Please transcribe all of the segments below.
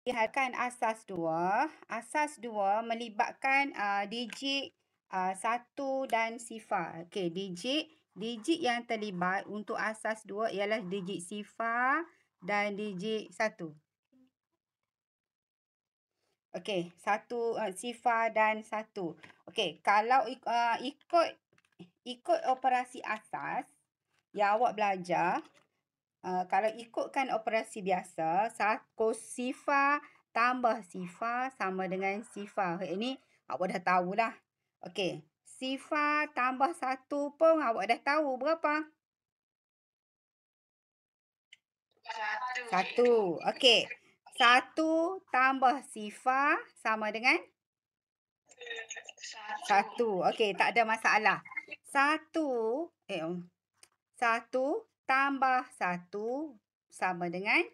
Lihatkan asas 2. Asas 2 melibatkan digit 1 dan sifar. Okey, digit yang terlibat untuk asas 2 ialah digit sifar dan digit 1. Okey, sifar dan 1. Okey, kalau ikut operasi asas yang awak belajar, kalau ikutkan operasi biasa, sifar tambah sifar sama dengan sifar. Ini awak dah tahulah. Okey, sifar tambah 1 pun awak dah tahu berapa? 1. Okey, 1 tambah sifar sama dengan 1. Okey, tak ada masalah. 1 tambah 1 sama dengan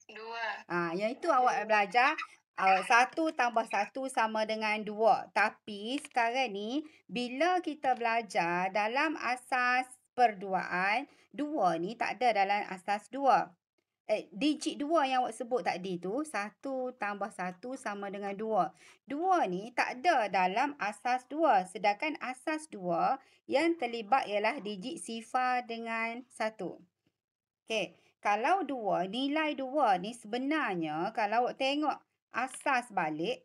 2. Yang itu awak belajar. 1 tambah 1 sama dengan 2. Tapi sekarang ni, bila kita belajar dalam asas perduaan, 2 ni tak ada dalam asas 2. Digit 2 yang awak sebut tadi tu, 1 tambah 1 sama dengan 2. 2 ni tak ada dalam asas 2. Sedangkan asas 2 yang terlibat ialah digit sifar dengan 1. Okey, kalau 2, nilai 2 ni sebenarnya kalau awak tengok asas balik,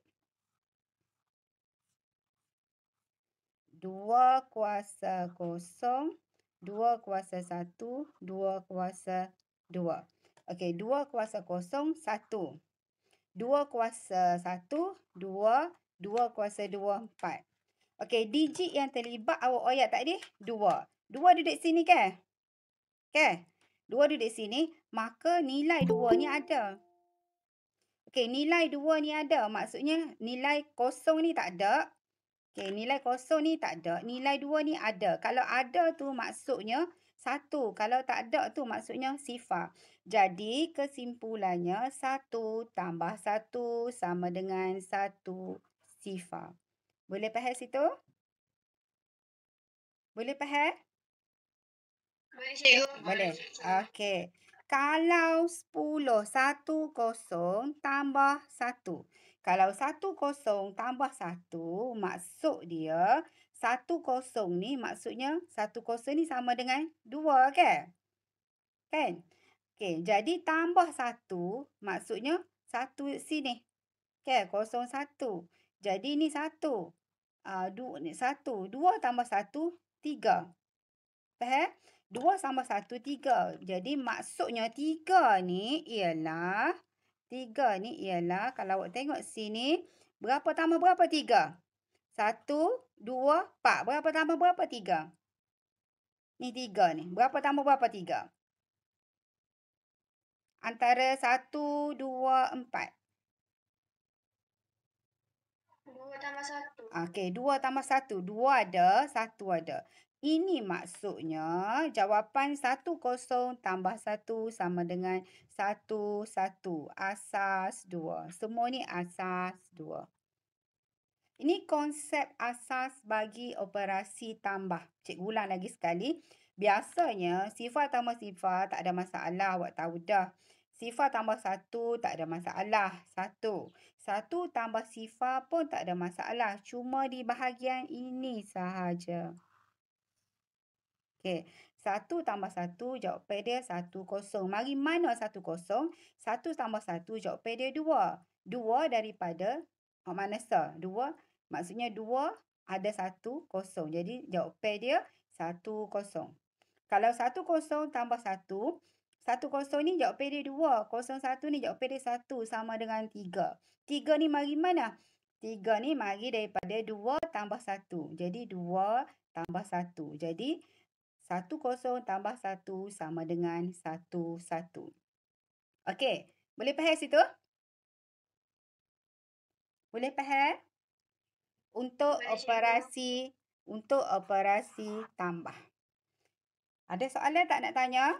2 kuasa 0, 2 kuasa 1, 2 kuasa 2. Okey, 2 kuasa 0, 1. 2 kuasa 1, 2. 2 kuasa 2, 4. Okey, digit yang terlibat awak ayat tadi, 2. 2 duduk sini kan? Kan? 2 duduk sini, maka nilai 2 ni ada. Okey, nilai 2 ni ada. Maksudnya nilai kosong ni tak ada. Okey, nilai kosong ni tak ada. Nilai 2 ni ada. Kalau ada tu maksudnya 1. Kalau tak ada tu maksudnya sifar. Jadi kesimpulannya 1 tambah 1 sama dengan 1 sifar. Boleh faham situ? Boleh faham? Boleh, cikgu. Boleh. Okey. Kalau 10, 10 tambah 1. Kalau 10 tambah 1, maksud dia 10 ni maksudnya 10 ni sama dengan 2 kan? Kan? Okey, jadi tambah 1 maksudnya 1 sini. Kan? 01. Jadi ni 1. 1. 2 tambah 1, 3. Faham? 2 tambah 1, 3. Jadi maksudnya 3 ni ialah kalau awak tengok sini, berapa tambah berapa 3? 1, 2, 4. Berapa tambah berapa 3? Ni 3 ni. Berapa tambah berapa 3? Antara 1, 2, 4. 2 tambah 1. Okey, 2 tambah 1. 2 ada, 1 ada. Ini maksudnya jawapan 10 tambah 1 sama dengan 1, 1. Asas 2. Semua ni asas 2. Ini konsep asas bagi operasi tambah. Cikgu ulang lagi sekali. Biasanya sifar tambah sifar tak ada masalah. Awak tahu dah. Sifar tambah 1 tak ada masalah. 1. 1 tambah sifar pun tak ada masalah. Cuma di bahagian ini sahaja. Okey. 1 tambah 1, jawapan dia 1, 0. Mari mana 1, 0? 1 tambah 1, jawapan dia 2. 2 daripada mana sah? 2. Maksudnya 2 ada 1, 0. Jadi jawapan dia 1, 0. Kalau 1, 0 tambah 1, 1, 0 ni jawapan dia 2. 0, 1 ni jawapan dia 1 sama dengan 3. 3 ni mari mana? 3 ni mari daripada 2 tambah 1. Jadi 2 tambah 1. Jadi 10 tambah 1 sama dengan 11. Okey, boleh faham situ? Boleh faham? Untuk operasi tambah. Ada soalan tak nak tanya?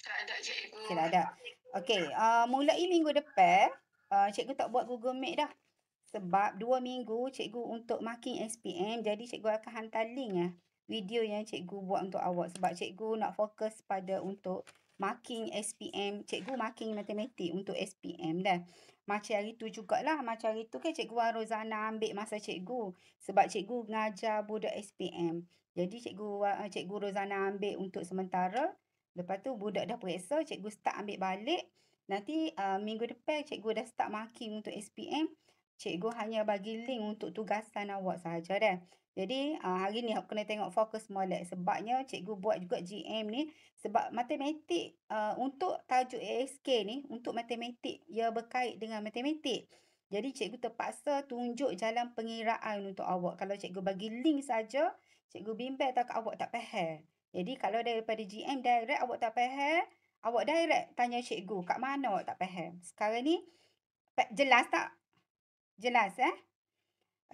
Tak ada, cikgu. Okey, tak ada. Okey, mulai minggu depan, cikgu tak buat Google Meet dah. Sebab 2 minggu cikgu untuk marking SPM, jadi cikgu akan hantar link video yang cikgu buat untuk awak. Sebab cikgu nak fokus pada untuk marking SPM, cikgu marking matematik untuk SPM dah. Macam hari tu jugalah, macam hari tu kan Cikgu Rozana ambil masa cikgu. Sebab cikgu ngajar budak SPM. Jadi Cikgu Rozana ambil untuk sementara. Lepas tu budak dah periksa, cikgu start ambil balik. Nanti minggu depan cikgu dah start marking untuk SPM. Cikgu hanya bagi link untuk tugasan awak sahaja dah. Jadi hari ni aku kena tengok fokus molek. Sebabnya cikgu buat juga GM ni. Sebab matematik untuk tajuk ASK ni, untuk matematik, ia berkait dengan matematik. Jadi cikgu terpaksa tunjuk jalan pengiraan untuk awak. Kalau cikgu bagi link saja, cikgu bimbang tak awak tak faham. Jadi kalau daripada GM direct awak tak faham, awak direct tanya cikgu, kat mana awak tak faham. Sekarang ni jelas tak? Jelas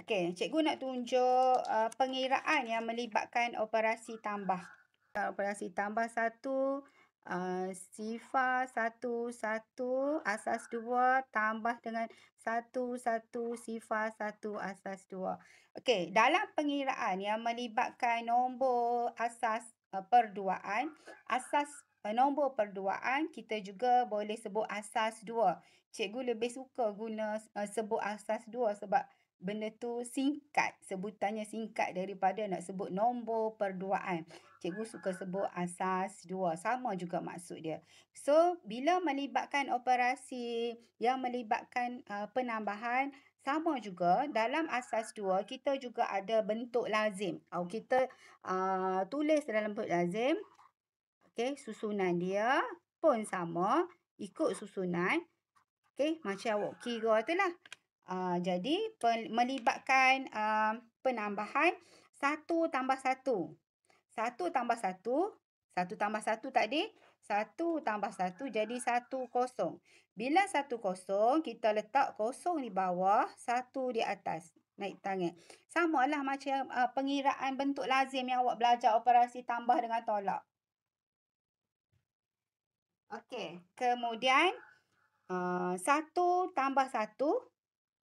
Okey, cikgu nak tunjuk pengiraan yang melibatkan operasi tambah. Operasi tambah 1, sifar 1, 1, asas 2 tambah dengan 1, 1, sifar 1, asas 2. Okey, dalam pengiraan yang melibatkan nombor asas perduaan, asas nombor perduaan kita juga boleh sebut asas 2. Cikgu lebih suka guna sebut asas 2 sebab benda tu singkat, sebutannya singkat daripada nak sebut nombor perduaan. Cikgu suka sebut asas 2. Sama juga maksud dia. So, bila melibatkan operasi yang melibatkan penambahan, sama juga dalam asas 2, kita juga ada bentuk lazim. Kita tulis dalam bentuk lazim. Okay, susunan dia pun sama. Ikut susunan. Okay, macam awak kira tu lah. Jadi, melibatkan penambahan 1 tambah 1. 1 tambah 1. 1 tambah 1 tadi. 1 tambah 1 jadi 1 kosong. Bila 1 kosong, kita letak kosong di bawah, 1 di atas. Naik tangan. Sama lah macam pengiraan bentuk lazim yang awak belajar operasi tambah dengan tolak. Okey. Kemudian, 1 tambah 1.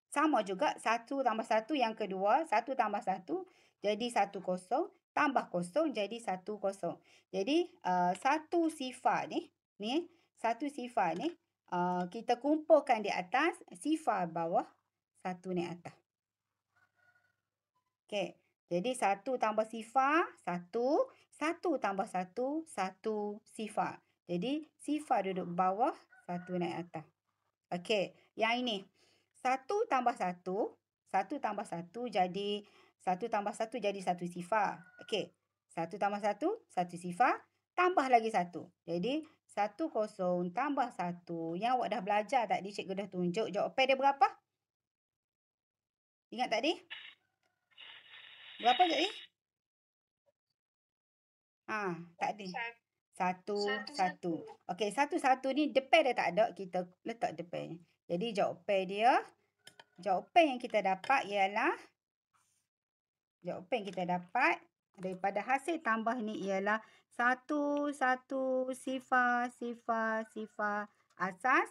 Sama juga 1 tambah 1 yang kedua. 1 tambah 1 jadi 1 kosong. Tambah kosong jadi 1 kosong. Jadi satu sifar ni. Satu sifar ni. Kita kumpulkan di atas. Sifar bawah. 1 naik atas. Okey. Jadi 1 tambah sifar. 1. 1 tambah 1. 1 sifar. Jadi sifar duduk bawah. 1 naik atas. Okey. Yang ini. 1 tambah 1. 1 tambah 1 jadi 1 tambah 1 jadi 1 sifar. Okey. 1 tambah 1, 1 sifar. Tambah lagi 1. Jadi 1 kosong tambah 1. Yang awak dah belajar tadi, cikgu dah tunjuk. Jawapan dia berapa? Ingat tadi? Berapa tadi? Tadi. 1, 1. Okey, 1, 1 ni depan dia tak ada. Kita letak depan. Jadi jawapan dia. Jawapan yang kita dapat ialah. Jawapan yang kita dapat daripada hasil tambah ni ialah 1, 1, sifar, sifar, sifar, asas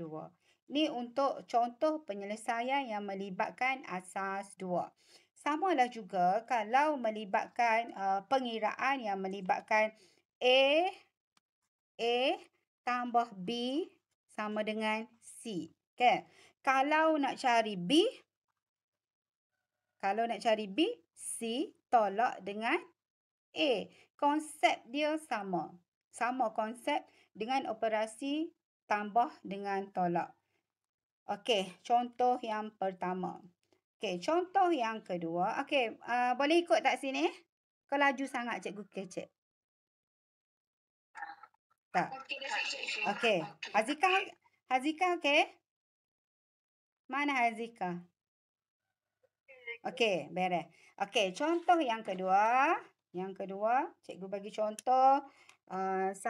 2. Ni untuk contoh penyelesaian yang melibatkan asas 2. Samalah juga kalau melibatkan pengiraan yang melibatkan A tambah B sama dengan C. Okay? Kalau nak cari B, C tolak dengan A. Konsep dia sama. Sama konsep dengan operasi tambah dengan tolak. Okey, contoh yang pertama. Okey, contoh yang kedua. Okey, boleh ikut tak sini? Kau laju sangat cikgu kecek. Tak? Okey. Hazika okey? Mana Hazika? Okey, beres. Okey, contoh yang kedua. Yang kedua, cikgu bagi contoh. 1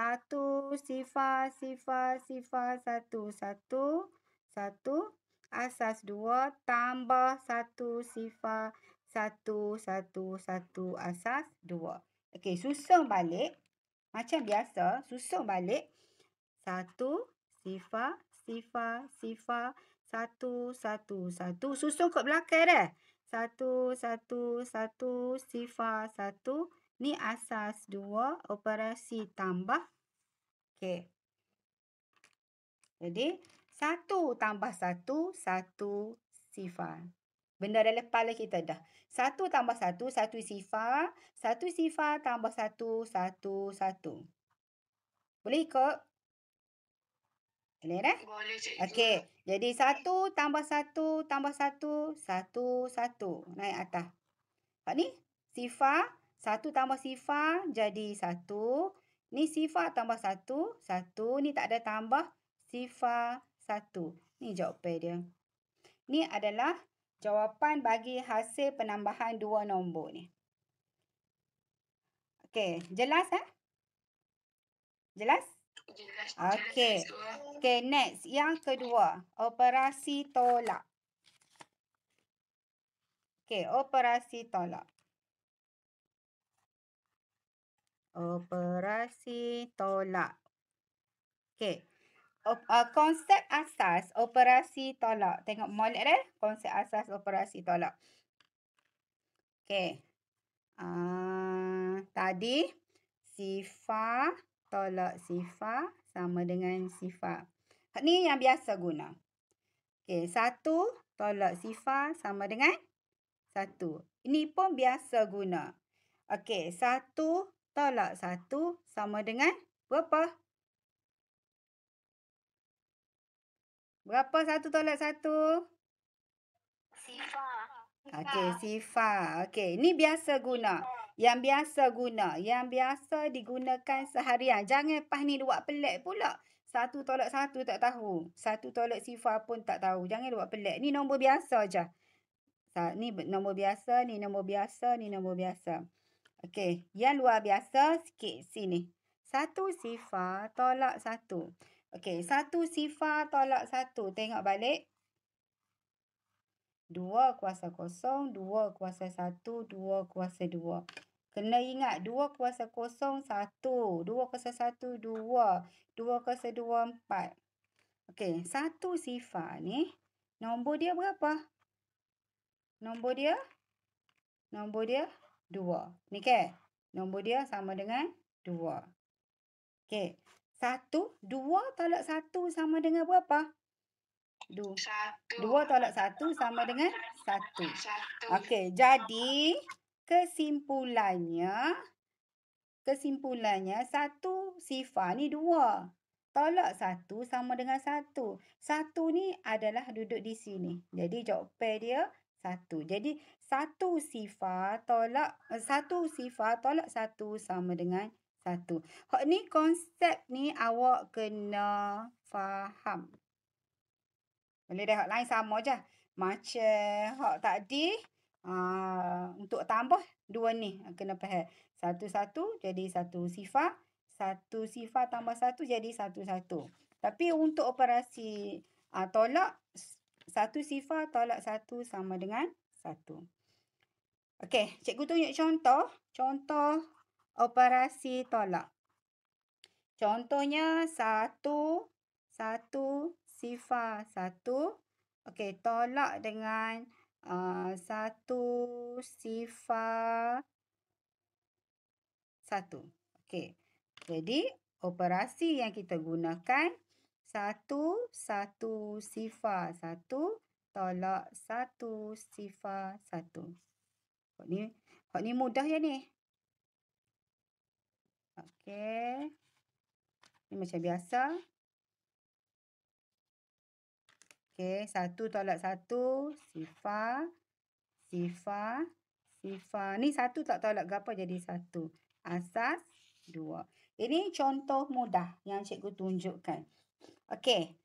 sifar, sifar, sifar, 1, 1. 1. Asas 2 tambah 1 sifar, 1, 1, 1. Asas 2. Okey, susun balik. Macam biasa, susun balik. 1 sifar, sifar, sifar, 1, 1, 1. Susun kat belakang dah. 1, 1, 1, sifar 1. Ni asas 2, operasi tambah. Okey. Jadi, 1 tambah 1, 1 sifar. Benda dalam kepala kita dah. 1 tambah 1, 1 sifar. 1 sifar tambah 1, 1, 1. Boleh ikut? Boleh dah? Boleh cikgu. Okey. Jadi 1 tambah 1 tambah 1, 1, 1. Naik atas. Pak ni sifar. 1 tambah sifar jadi 1. Ni sifar tambah 1, 1. Ni tak ada tambah sifar 1. Ni jawapan dia. Ni adalah jawapan bagi hasil penambahan dua nombor ni. Okey, jelas Jelas? Jelas. Okey. Cikgu. Okey, next. Yang kedua, operasi tolak. Okey, operasi tolak. Operasi tolak. Okey. Konsep asas operasi tolak. Tengok molek dah. Konsep asas operasi tolak. Okey. Tadi sifar tolak sifar sama dengan sifar. Ni yang biasa guna. Okey, 1 tolak sifar sama dengan 1. Ini pun biasa guna. Okey, 1 tolak 1 sama dengan berapa? Berapa 1 tolak 1? Sifar. Okey, sifar. Okey, ni biasa guna. Yang biasa digunakan seharian. Jangan pas ni buat pelik pula. 1 tolak 1 tak tahu. 1 tolak sifar pun tak tahu. Jangan buat pelik. Ni nombor biasa je. Ni nombor biasa, ni nombor biasa, ni nombor biasa. Okey, yang luar biasa sikit sini. 1 sifar tolak 1. Okey, 1 sifar tolak 1. Tengok balik. 2 kuasa kosong, 2 kuasa 1, 2 kuasa 2. Kena ingat 2 kuasa kosong 1, 2 kuasa 1, 2, 2 kuasa 2, 4. Okey, 1 sifar ni nombor dia berapa? Nombor dia 2. Ni ke? Nombor dia sama dengan 2. Okey. 2 tolak 1 sama dengan berapa? 2 tolak 1 sama dengan 1. Okey, jadi kesimpulannya 1 sifar ni 2. Tolak 1 sama dengan 1. 1 ni adalah duduk di sini. Jadi jawapan dia 1. Jadi 1 sifar tolak 1 sama dengan 1. Hak ni konsep ni awak kena faham. Boleh dah, hak lain sama je. Macam hak tadi, untuk tambah dua ni kena faham. 1 jadi 1 sifar. 1 sifar tambah 1 jadi 1. Tapi untuk operasi tolak, 1 sifar tolak 1 sama dengan 1. Okey, cikgu tunjuk contoh. Contoh operasi tolak. Contohnya 1 sifar 1. Okey, tolak dengan 1 sifar 1. Okey. Jadi, operasi yang kita gunakan 1 sifar 1 tolak 1 sifar 1. Hak ni mudah ya ni. Okey. Ni macam biasa. Okey, 1 tolak 1, sifar. Ni 1 tak tolak berapa jadi 1. Asas 2. Ini contoh mudah yang cikgu tunjukkan. Okey,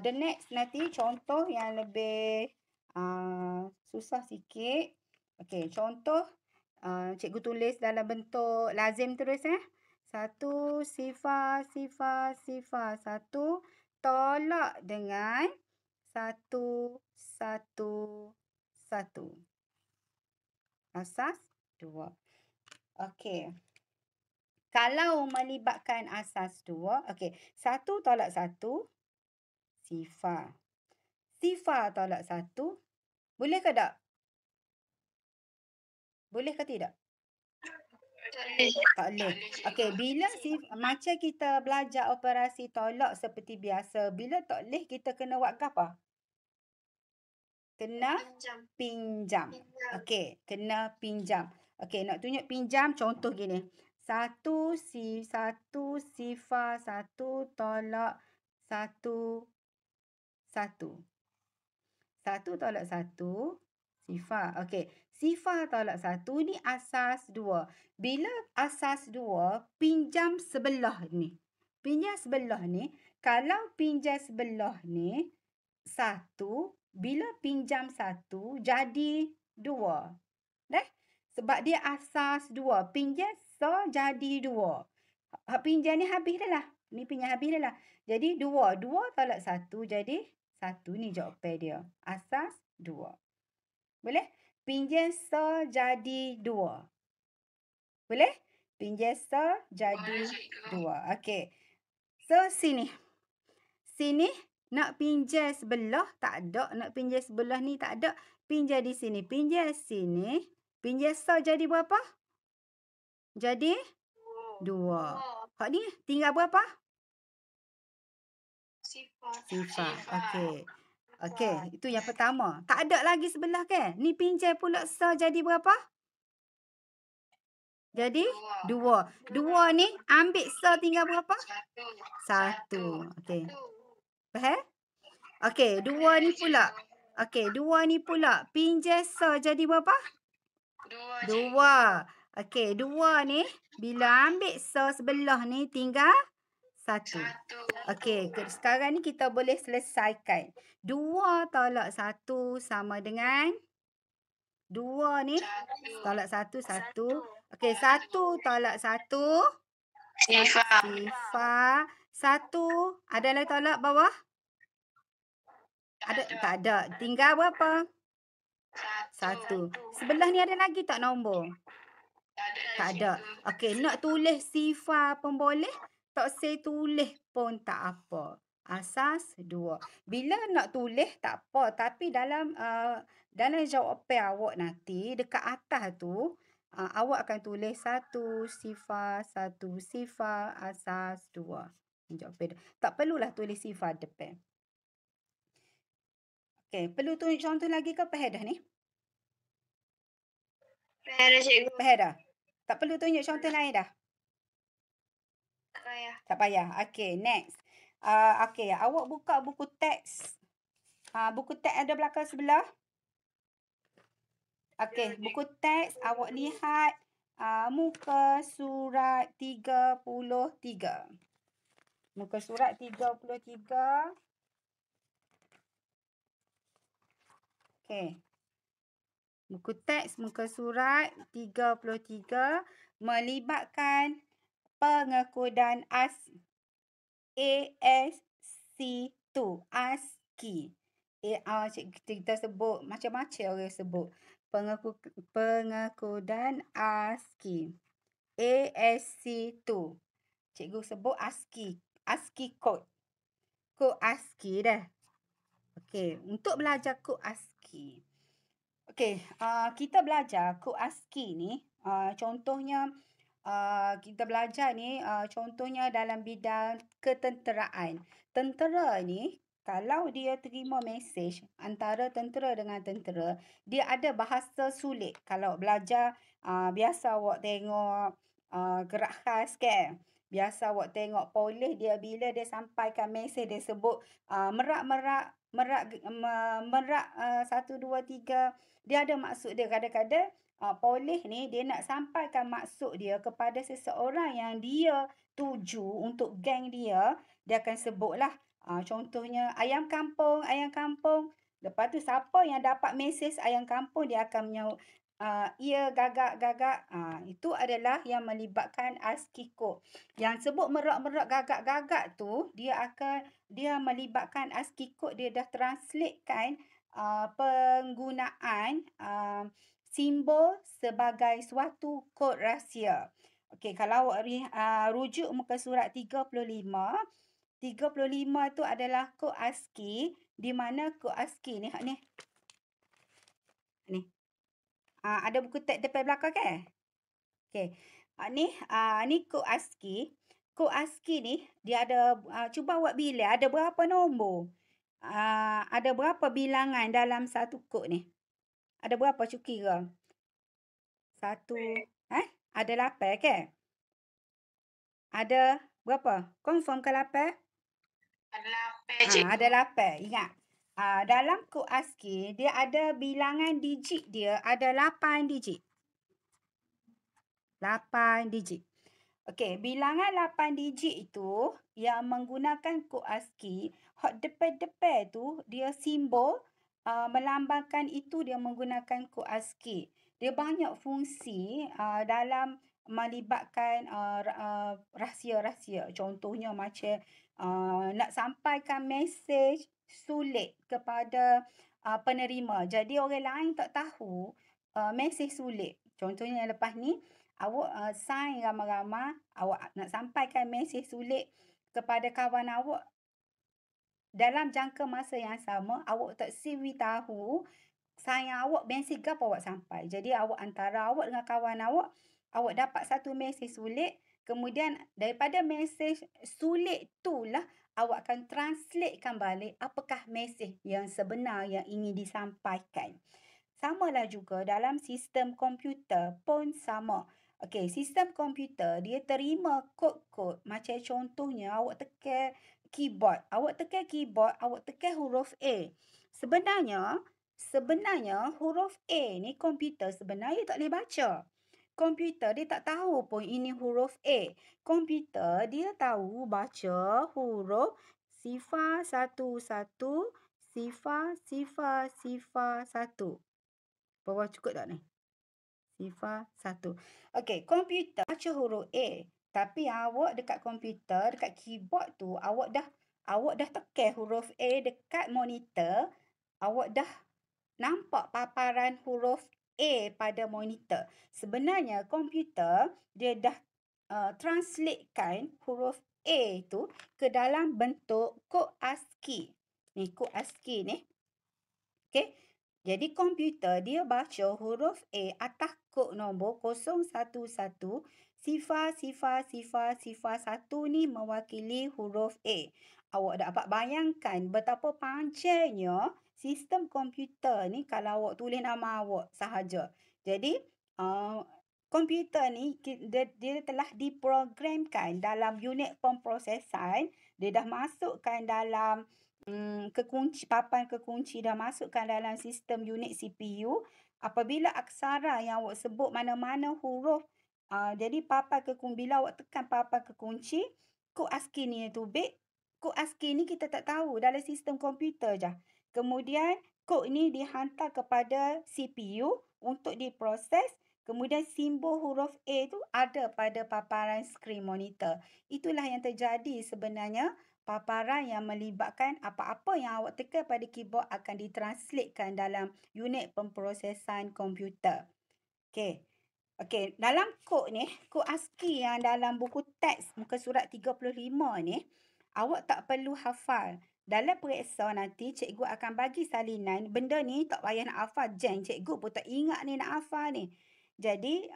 the next nanti contoh yang lebih susah sikit. Okey, contoh cikgu tulis dalam bentuk lazim terus 1 sifar 1 tolak dengan 1 1. Asas 2. Okey. Kalau melibatkan asas 2, okey. 1 tolak 1, sifar. Sifar tolak 1, boleh ke tak? Boleh ke tidak? Tak boleh. Okey, bila macam kita belajar operasi tolak seperti biasa, bila tak boleh kita kena buat apa? Kena pinjam. Okey, kena pinjam. Okey, nak tunjuk pinjam contoh gini. 1 sifar 1 tolak 1 1. 1 tolak 1 sifar. Okey, sifar tolak 1 ni asas 2. Bila asas 2, pinjam sebelah ni. Pinjam sebelah ni, kalau pinjam sebelah ni 1, bila pinjam 1 jadi 2. Dah? Sebab dia asas 2. Pinjam jadi 2. Hak pinjam ni habis dah lah. Ni pinjam habis dah lah. Jadi 2. 2 tolak 1 jadi 1. Ni jawapan dia. Asas 2. Boleh? Pinjam jadi 2. Boleh? Pinjam jadi 2. Okey. So, sini. Sini nak pinjam sebelah tak ada. Nak pinjam sebelah ni tak ada. Pinjam di sini. Pinjam sini. Pinjam jadi berapa? Jadi 2. Hak ni tinggal berapa? Sifar. Okey. Okey, itu yang pertama. Tak ada lagi sebelah ke? Ni pinjam pula jadi berapa? Jadi 2. 2 ni ambil tinggal berapa? 1. Okey. Faham? Okey, 2 ni pula. Okey, 2 ni pula. Pinjam jadi berapa? 2. Okey, 2 ni bila ambil sebelah ni tinggal 1. Okey, sekarang ni kita boleh selesaikan. 2 tolak 1 sama dengan 2 ni tolak 1, 1. Okey, 1 tolak 1 sifar. 1 ada lagi tolak bawah? Ada tak ada. Tinggal berapa? 1. Sebelah ni ada lagi tak nombor? Tak ada. Okey, nak tulis sifar pun boleh. Tak saya tulis pun tak apa. Asas 2. Bila nak tulis tak apa. Tapi dalam jawapan awak nanti, dekat atas tu, awak akan tulis 1 sifar asas 2. Jawapan dia. Tak perlulah tulis sifar depan. Okey, perlu tunjuk contoh lagi ke faham dah ni? Faham dah? Tak perlu tunjuk contoh lain dah? Tak payah. Okey, next. Okey, awak buka buku teks. Buku teks ada belakang sebelah. Okey, buku teks awak lihat muka surat 33. Muka surat 33. Okey. Buku teks muka surat 33 melibatkan pengekodan ASCII. ASCII. Kita sebut macam-macam orang sebut. Pengekodan ASCII. ASCII. Cikgu sebut ASCII. ASCII code. Kod ASCII dah. Okey, untuk belajar kod ASCII. Okey, kita belajar kod ASCII ni, contohnya kita belajar ni contohnya dalam bidang ketenteraan. Tentera ni kalau dia terima mesej antara tentera dengan tentera, dia ada bahasa sulit. Kalau belajar biasa awak tengok gerak khas kan. Biasa awak tengok polis dia bila dia sampaikan mesej dia sebut merak 1 2 3. Dia ada maksud dia. Kadang-kadang polis ni dia nak sampaikan maksud dia kepada seseorang yang dia tuju untuk geng dia. Dia akan sebutlah. Contohnya ayam kampung. Lepas tu siapa yang dapat mesej ayam kampung dia akan menyaut. Ia gagak. Itu adalah yang melibatkan ASCII code. Yang sebut merak gagak tu dia melibatkan ASCII code. Dia dah translatekan penggunaan simbol sebagai suatu kod rahsia. Okey, kalau awak rujuk muka surat 35. 35 tu adalah kod ASCII di mana kod ASCII ni ni. Ada buku teks depan belakang kan? Okey. Ni kod ASCII. Kod ASCII ni dia ada, cuba awak bilang ada berapa nombor? Ada berapa bilangan dalam satu kod ni? Ada berapa cuki ke? Satu. Ada 8 ke? Ada berapa? Confirm ke 8? Ada 8, cikgu. Ada 8. Ingat. Dalam kod ASCII dia ada bilangan digit dia ada 8 digit. 8 digit. Okey, bilangan 8 digit itu yang menggunakan kod ASCII, hot depan-depan tu dia simbol melambangkan itu dia menggunakan kod ASCII. Dia banyak fungsi dalam melibatkan rahsia-rahsia. Contohnya macam nak sampaikan mesej sulit kepada penerima. Jadi orang lain tak tahu mesej sulit. Contohnya yang lepas ni, awak sign ramai-ramai, awak nak sampaikan mesej sulit kepada kawan awak dalam jangka masa yang sama, awak tak siwi tahu sign awak mesej apa awak sampai. Jadi awak antara awak dengan kawan awak, awak dapat satu mesej sulit, kemudian daripada mesej sulit itulah awak akan translatekan balik apakah mesej yang sebenar yang ingin disampaikan. Samalah juga dalam sistem komputer pun sama. Okey, sistem komputer dia terima kod-kod. Macam contohnya awak tekan keyboard. Awak tekan keyboard, awak tekan huruf A. Sebenarnya huruf A ni komputer sebenarnya tak boleh baca. Komputer dia tak tahu pun ini huruf A. Komputer dia tahu baca huruf sifar 11, sifar 1. Bawah cukup tak ni? Sifar 1. Okey, komputer baca huruf A. Tapi awak dekat komputer, dekat keyboard tu, awak dah tekan huruf A dekat monitor. Awak dah nampak paparan huruf A pada monitor. Sebenarnya komputer dia dah translatekan huruf A tu ke dalam bentuk kod ASCII. Ni kod ASCII ni. Okey. Jadi komputer dia baca huruf A atas kod nombor 011 sifar 1 ni mewakili huruf A. Awak dapat bayangkan betapa panjangnya sistem komputer ni kalau awak tulis nama awak sahaja. Jadi komputer ni dia telah diprogramkan dalam unit pemprosesan. Dia dah masukkan dalam papan kekunci dah masukkan dalam sistem unit CPU. Apabila aksara yang awak sebut mana-mana huruf, jadi bila awak tekan papan kekunci, kod ASCII ni tubik. Kod ASCII ni kita tak tahu dalam sistem komputer je. Kemudian kod ni dihantar kepada CPU untuk diproses. Kemudian simbol huruf A tu ada pada paparan skrin monitor. Itulah yang terjadi sebenarnya. Paparan yang melibatkan apa-apa yang awak tekan pada keyboard akan ditranslatekan dalam unit pemprosesan komputer. Okey, dalam kod ni, kod ASCII yang dalam buku teks muka surat 35 ni, awak tak perlu hafal. Dalam periksa nanti, cikgu akan bagi salinan. Benda ni tak payah nak hafal. Cikgu pun tak ingat ni nak hafal ni. Jadi,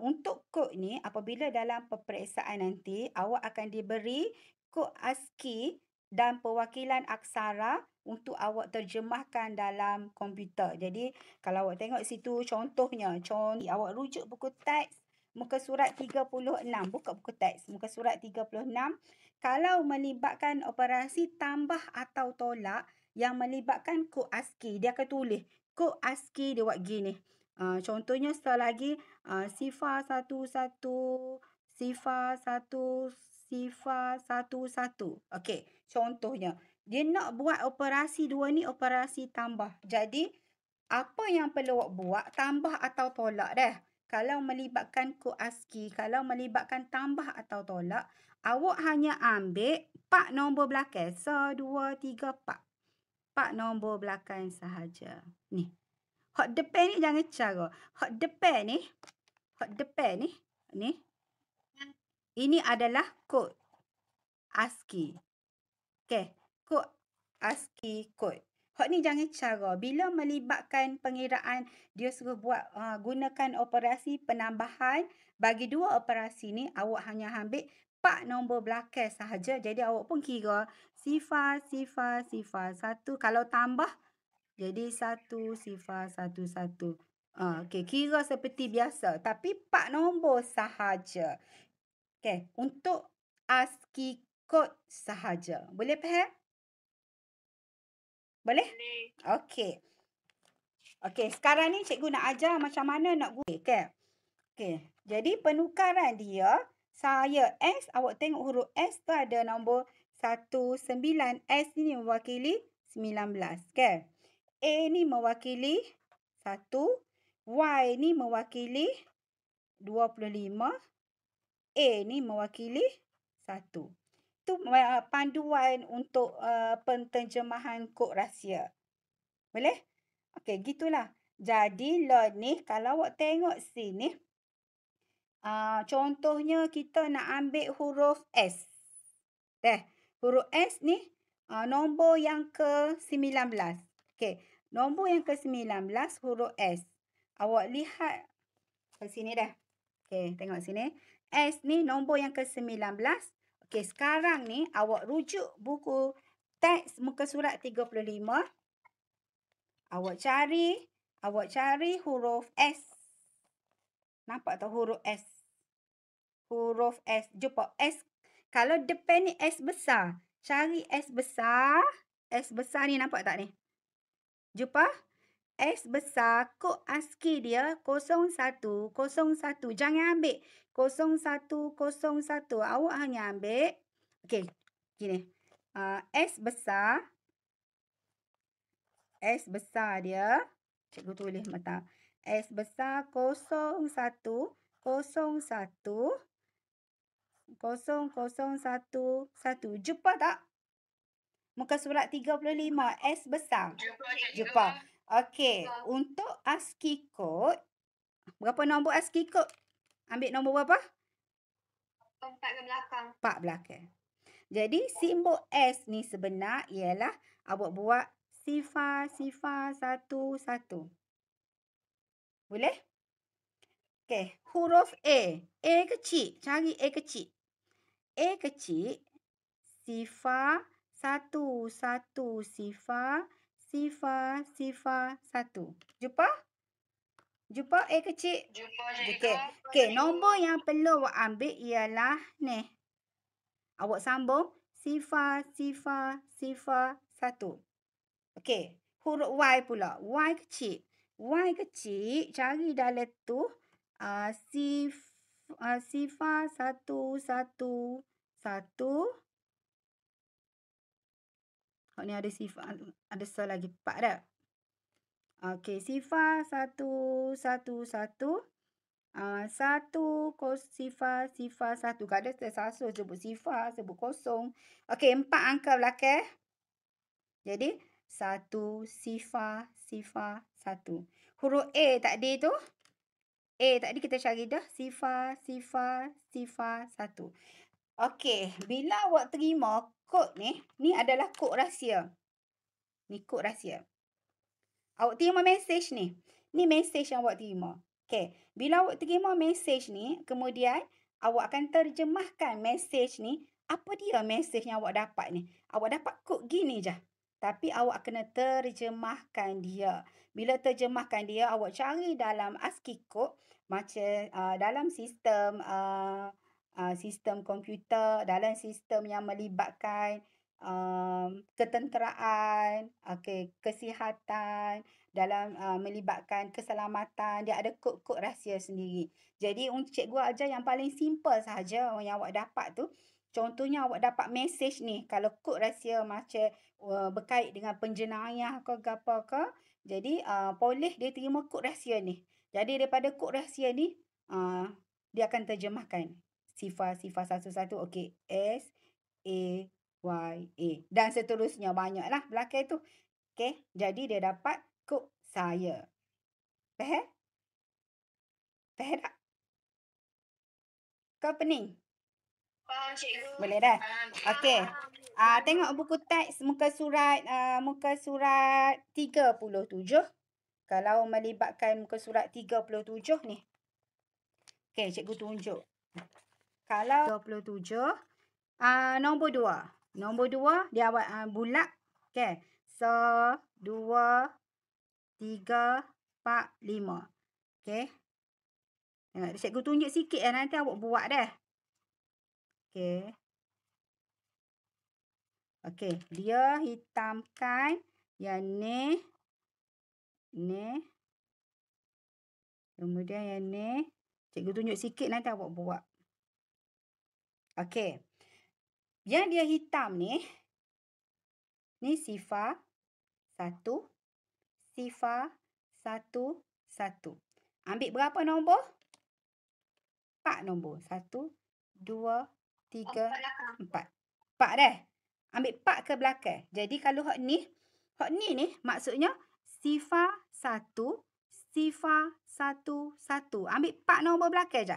untuk kod ni, apabila dalam peperiksaan nanti, awak akan diberi kod ASCII dan perwakilan aksara untuk awak terjemahkan dalam komputer. Jadi, kalau awak tengok situ contohnya, awak rujuk buku teks muka surat 36. Buka buku teks muka surat 36. Kalau melibatkan operasi tambah atau tolak yang melibatkan kod ASCII, dia akan tulis kod ASCII dia buat gini. Contohnya setelah lagi sifar 11, sifar 11. Okey, contohnya dia nak buat operasi dua ni operasi tambah. Jadi apa yang perlu awak buat, tambah atau tolak dah. Kalau melibatkan kod ASCII, kalau melibatkan tambah atau tolak, awak hanya ambil 4 nombor belakang. 1, 2, 3, 4. 4 nombor belakang sahaja. Ni. Hot depan ni jangan cara. Hot depan ni. Ini adalah kod ASCII. Okey, kod ASCII kod. Hak ni jangan cara. Bila melibatkan pengiraan, dia suruh buat gunakan operasi penambahan. Bagi dua operasi ni, awak hanya ambil 4 nombor belakang sahaja. Jadi awak pun kira sifar, sifar, sifar. 1. Kalau tambah, jadi 1, sifar, 1, 1. Okey, kira seperti biasa. Tapi 4 nombor sahaja. Okey, untuk ASCII code sahaja. Boleh faham? Boleh? Boleh. Okey. Okey, sekarang ni cikgu nak ajar macam mana nak guna. Okey. Jadi penukaran dia, saya S, awak tengok huruf S tu ada nombor 19. S ni mewakili 19. Kan? A ni mewakili 1. Y ni mewakili 25. A ni mewakili 1. Itu panduan untuk penterjemahan kod rahsia. Boleh? Okey, gitulah. Jadi, ni kalau awak tengok sini, contohnya kita nak ambil huruf S. Huruf S ni nombor yang ke-19. Okey, nombor yang ke-19 huruf S. Awak lihat ke sini dah. Okey, tengok sini. S ni nombor yang ke-19. Okey, sekarang ni awak rujuk buku teks muka surat 35. Awak cari huruf S. Nampak tak huruf S? Huruf S. Jumpa S. Kalau depan ni S besar. Cari S besar. S besar ni nampak tak ni? Jumpa? S besar, kod ASCII dia 0101. Jangan ambil 0101. Awak hanya ambil. Okey, gini. S besar. S besar dia. Cikgu tulis mata. S besar 0101. 0011. Jumpa tak? Muka surat 35. S besar. Jumpa. Okey. Untuk ASCII code. Berapa nombor ASCII code? Ambil nombor berapa? 4 ke belakang. 4 belakang. Jadi, simbol S ni sebenar ialah awak buat sifar, sifar, 1, 1. Boleh? Okey. Huruf A. A kecil. Cari A kecil. A kecil. Sifar, 1, 1, sifar, sifar, sifar, 1. Jumpa? Jumpa A kecil? Jumpa cikgu. Okey. Okey, nombor yang perlu awak ambil ialah ni. Awak sambung sifar, sifar, sifar, 1. Okey. Huruf Y pula. Y kecil. Y kecil, cari dalam tu sifar, 1, 1, 1. Ni ada sifar, ada sel lagi 4 dah. Okey, sifar 1, 1, 1. 1, sifar, sifar, 1. Kadang tersasul sebut sifar, sebut kosong. Okey, 4 angka belakang. Jadi, 1, sifar, sifar, 1. Huruf A tadi tu. A tadi kita cari dah. Sifar, sifar, sifar, 1. Okey, bila awak terima kod ni, ni adalah kod rahsia. Ni kod rahsia. Awak terima mesej ni. Ni mesej yang awak terima. Okey, bila awak terima mesej ni, kemudian awak akan terjemahkan mesej ni. Apa dia mesej yang awak dapat ni? Awak dapat kod gini je. Tapi awak kena terjemahkan dia. Bila terjemahkan dia, awak cari dalam ASCII code macam dalam sistem sistem komputer, dalam sistem yang melibatkan ketenteraan, kesihatan, dalam melibatkan keselamatan, dia ada kod-kod rahsia sendiri. Jadi untuk cikgu ajar yang paling simple sahaja yang awak dapat tu. Contohnya awak dapat mesej ni. Kalau kod rahsia macam berkait dengan penjenayah ke apa ke. Jadi polis dia terima kod rahsia ni. Jadi daripada kod rahsia ni dia akan terjemahkan. Sifar-sifar 1, 1. Okey. S, A, Y, A. Dan seterusnya. Banyaklah belakang tu. Okey. Jadi dia dapat kod saya. Faham? Faham tak? Kau pening? Faham, cikgu. Boleh dah? Faham. Okey. Tengok buku teks muka surat 37. Kalau melibatkan muka surat 37 ni. Okey, cikgu tunjuk. Kalau 37, nombor 2. Nombor 2 dia buat bulat. Okey. 1, 2, 3, 4, 5. Okey. Tengok, cikgu tunjuk sikit nanti awak buat dah. Okey. Okey, dia hitamkan yang ni. Ni. Kemudian yang ni. Cikgu tunjuk sikit nanti awak buat. Okey. Yang dia hitam ni. Ni sifar 1. Sifar 1, 1. Ambil berapa nombor? 4 nombor. 1, 2, 3, 4. 4 dah. Ambil 4 ke belakang. Jadi kalau hak ni maksudnya sifar 1, sifar 1, 1. Ambil 4 nombor belakang je.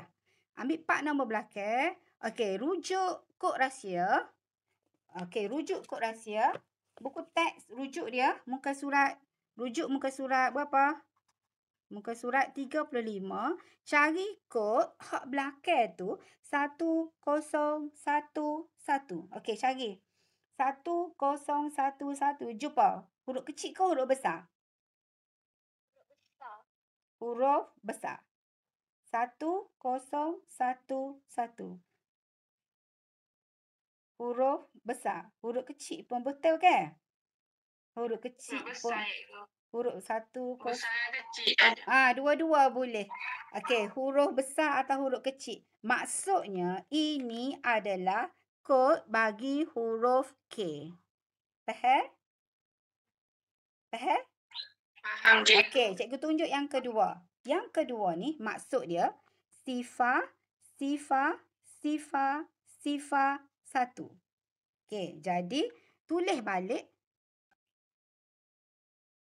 Ambil 4 nombor belakang. Okey, rujuk kod rahsia. Okey, rujuk kod rahsia. Buku teks rujuk dia muka surat berapa? Muka surat 35. Cari kod hak belakang tu 1011. Okey, cari. 1011. Jumpa. Huruf kecil ke huruf besar? Huruf besar. 1011. Huruf besar. Huruf kecil pun betul ke? Huruf kecil pun. Huruf 1, Besar yang kecil ada. Dua-dua boleh. Okey, huruf besar atau huruf kecil. Maksudnya ini adalah kod bagi huruf K. Faham? Faham? Faham, cikgu. Okey, cikgu tunjuk yang kedua. Yang kedua ni maksud dia sifar, sifar, sifar, sifar 1. Okey, jadi tulis balik